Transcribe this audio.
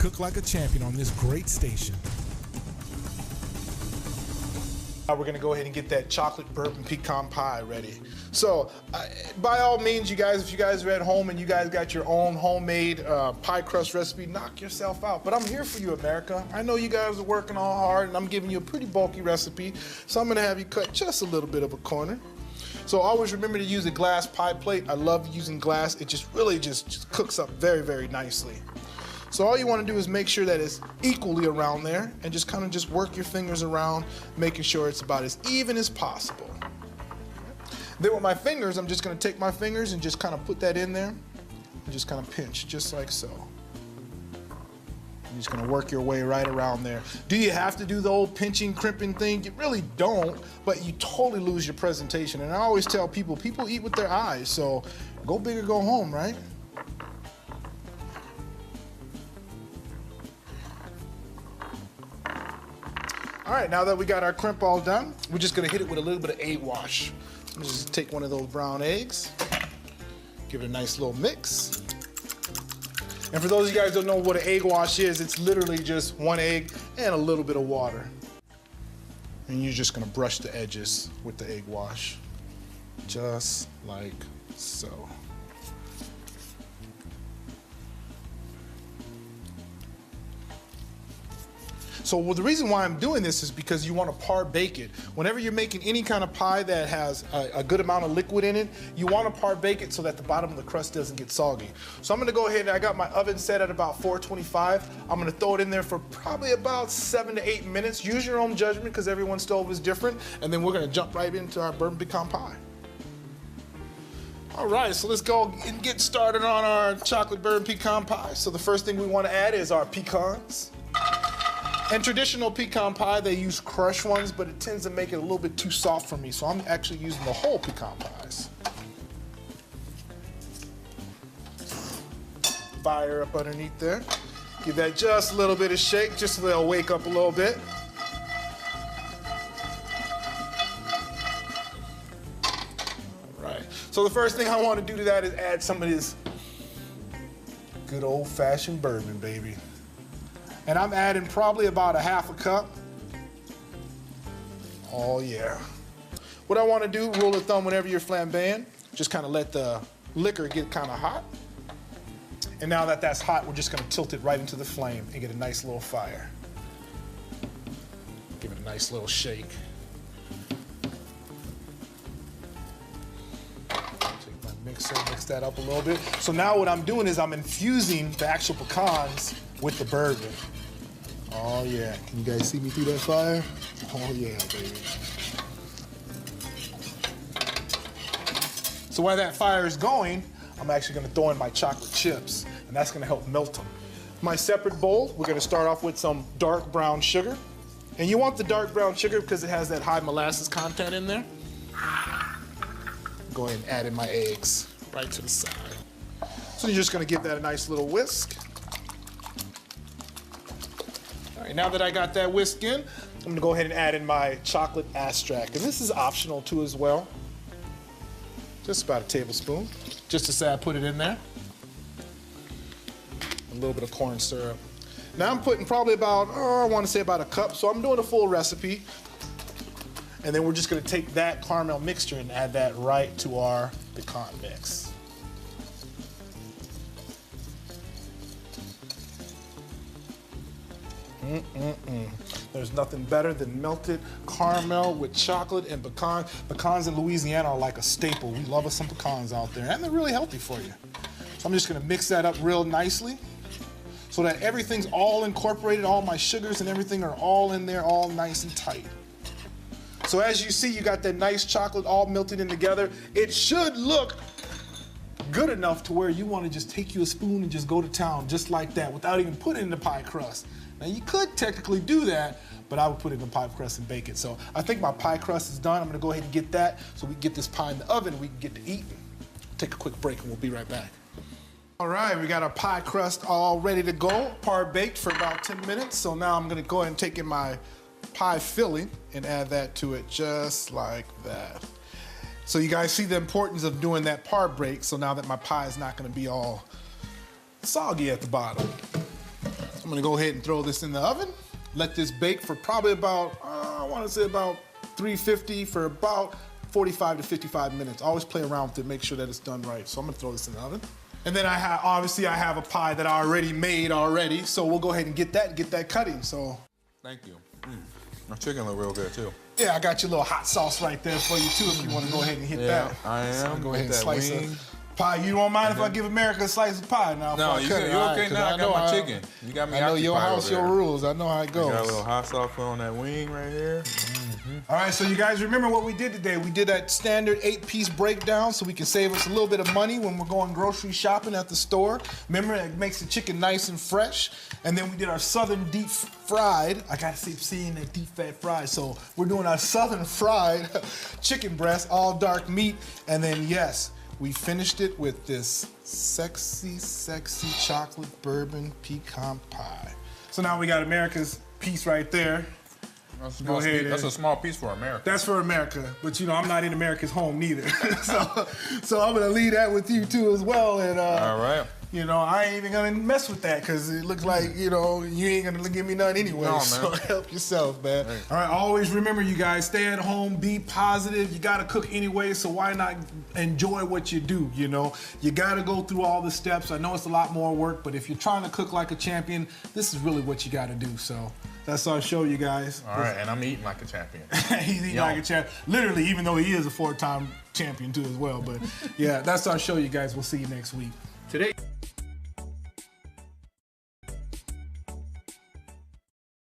cook like a champion on this great station. Now we're gonna go ahead and get that chocolate bourbon pecan pie ready. So, by all means, you guys, if you guys are at home and you guys got your own homemade pie crust recipe, knock yourself out. But I'm here for you, America. I know you guys are working all hard, and I'm giving you a pretty bulky recipe, so I'm gonna have you cut just a little bit of a corner. So always remember to use a glass pie plate. I love using glass. It just really just cooks up very, very nicely. So all you want to do is make sure that it's equally around there and just kind of just work your fingers around, making sure it's about as even as possible. Then with my fingers, I'm just going to take my fingers and just kind of put that in there and just kind of pinch, just like so. You're just going to work your way right around there. Do you have to do the old pinching, crimping thing? You really don't, but you totally lose your presentation. And I always tell people, people eat with their eyes, so go big or go home, right? All right, now that we got our crimp all done, we're just gonna hit it with a little bit of egg wash. Just take one of those brown eggs, give it a nice little mix. And for those of you guys who don't know what an egg wash is, it's literally just one egg and a little bit of water. And you're just gonna brush the edges with the egg wash, just like so. So the reason why I'm doing this is because you want to par bake it. Whenever you're making any kind of pie that has a good amount of liquid in it, you want to par bake it so that the bottom of the crust doesn't get soggy. So I'm going to go ahead and I got my oven set at about 425. I'm going to throw it in there for probably about 7 to 8 minutes. Use your own judgment because everyone's stove is different. And then we're going to jump right into our bourbon pecan pie. All right, so let's go and get started on our chocolate bourbon pecan pie. So the first thing we want to add is our pecans. And traditional pecan pie, they use crushed ones, but it tends to make it a little bit too soft for me, so I'm actually using the whole pecan pies. Fire up underneath there. Give that just a little bit of shake, just so they'll wake up a little bit. All right, so the first thing I want to do to that is add some of this good old-fashioned bourbon, baby. And I'm adding probably about a half a cup. Oh yeah. What I want to do, rule of thumb whenever you're flambeing, just kind of let the liquor get kind of hot. And now that that's hot, we're just going to tilt it right into the flame and get a nice little fire. Give it a nice little shake. Take my mixer, mix that up a little bit. So now what I'm doing is I'm infusing the actual pecans with the bourbon. Oh yeah, can you guys see me through that fire? Oh yeah, baby. So while that fire is going, I'm actually gonna throw in my chocolate chips, and that's gonna help melt them. My separate bowl, we're gonna start off with some dark brown sugar. And you want the dark brown sugar because it has that high molasses content in there. Go ahead and add in my eggs right to the side. So you're just gonna give that a nice little whisk. All right, now that I got that whisk in, I'm gonna go ahead and add in my chocolate extract. And this is optional too as well. Just about a tablespoon. Just to say I put it in there. A little bit of corn syrup. Now I'm putting probably about, I wanna say about a cup, so I'm doing a full recipe. And then we're just gonna take that caramel mixture and add that right to our pecan mix. There's nothing better than melted caramel with chocolate and pecan. Pecans in Louisiana are like a staple. We love us some pecans out there, and they're really healthy for you. So I'm just gonna mix that up real nicely so that everything's all incorporated, all my sugars and everything are all in there, all nice and tight. So as you see, you got that nice chocolate all melted in together. It should look good enough to where you wanna just take you a spoon and just go to town just like that without even putting it in the pie crust. Now you could technically do that, but I would put it in the pie crust and bake it. So I think my pie crust is done. I'm gonna go ahead and get that so we can get this pie in the oven and we can get to eating. Take a quick break and we'll be right back. All right, we got our pie crust all ready to go, par baked for about 10 minutes. So now I'm gonna go ahead and take in my pie filling and add that to it just like that. So you guys see the importance of doing that par bake, so now that my pie is not gonna be all soggy at the bottom. I'm gonna go ahead and throw this in the oven. Let this bake for probably about, I wanna say about 350 for about 45 to 55 minutes. Always play around with it, make sure that it's done right. So I'm gonna throw this in the oven. And then obviously I have a pie that I already made already, so we'll go ahead and get that cutting, so. Thank you. My chicken look real good too. Yeah, I got your little hot sauce right there for you too if you wanna go ahead and hit that. I am. So go ahead and that slice wing. it. Pie, you don't mind if I give America a slice of pie now? No, you okay now? I got my chicken. You got me. I know your house, your rules. I know how it goes. Got a little hot sauce put on that wing right here. All right, so you guys remember what we did today. We did that standard 8-piece breakdown so we can save us a little bit of money when we're going grocery shopping at the store. Remember, it makes the chicken nice and fresh. And then we did our southern deep fried. I gotta keep seeing that deep fat fried. So we're doing our southern fried chicken breast, all dark meat. And then yes, we finished it with this sexy, sexy chocolate bourbon pecan pie. So now we got America's piece right there. That's a small piece for America. That's for America, but you know, I'm not in America's home neither. so I'm gonna leave that with you too as well. And all right. You know, I ain't even gonna mess with that because it looks like, you know, you ain't gonna give me none anyway. No, so help yourself, man. Hey. All right, always remember, you guys, stay at home, be positive. You gotta cook anyway, so why not enjoy what you do, you know? You gotta go through all the steps. I know it's a lot more work, but if you're trying to cook like a champion, this is really what you gotta do, so. That's our show, you guys. All right, and I'm eating like a champion. He's eating like a champion. Literally, even though he is a 4-time champion too as well. But yeah, that's our show, you guys. We'll see you next week. Today.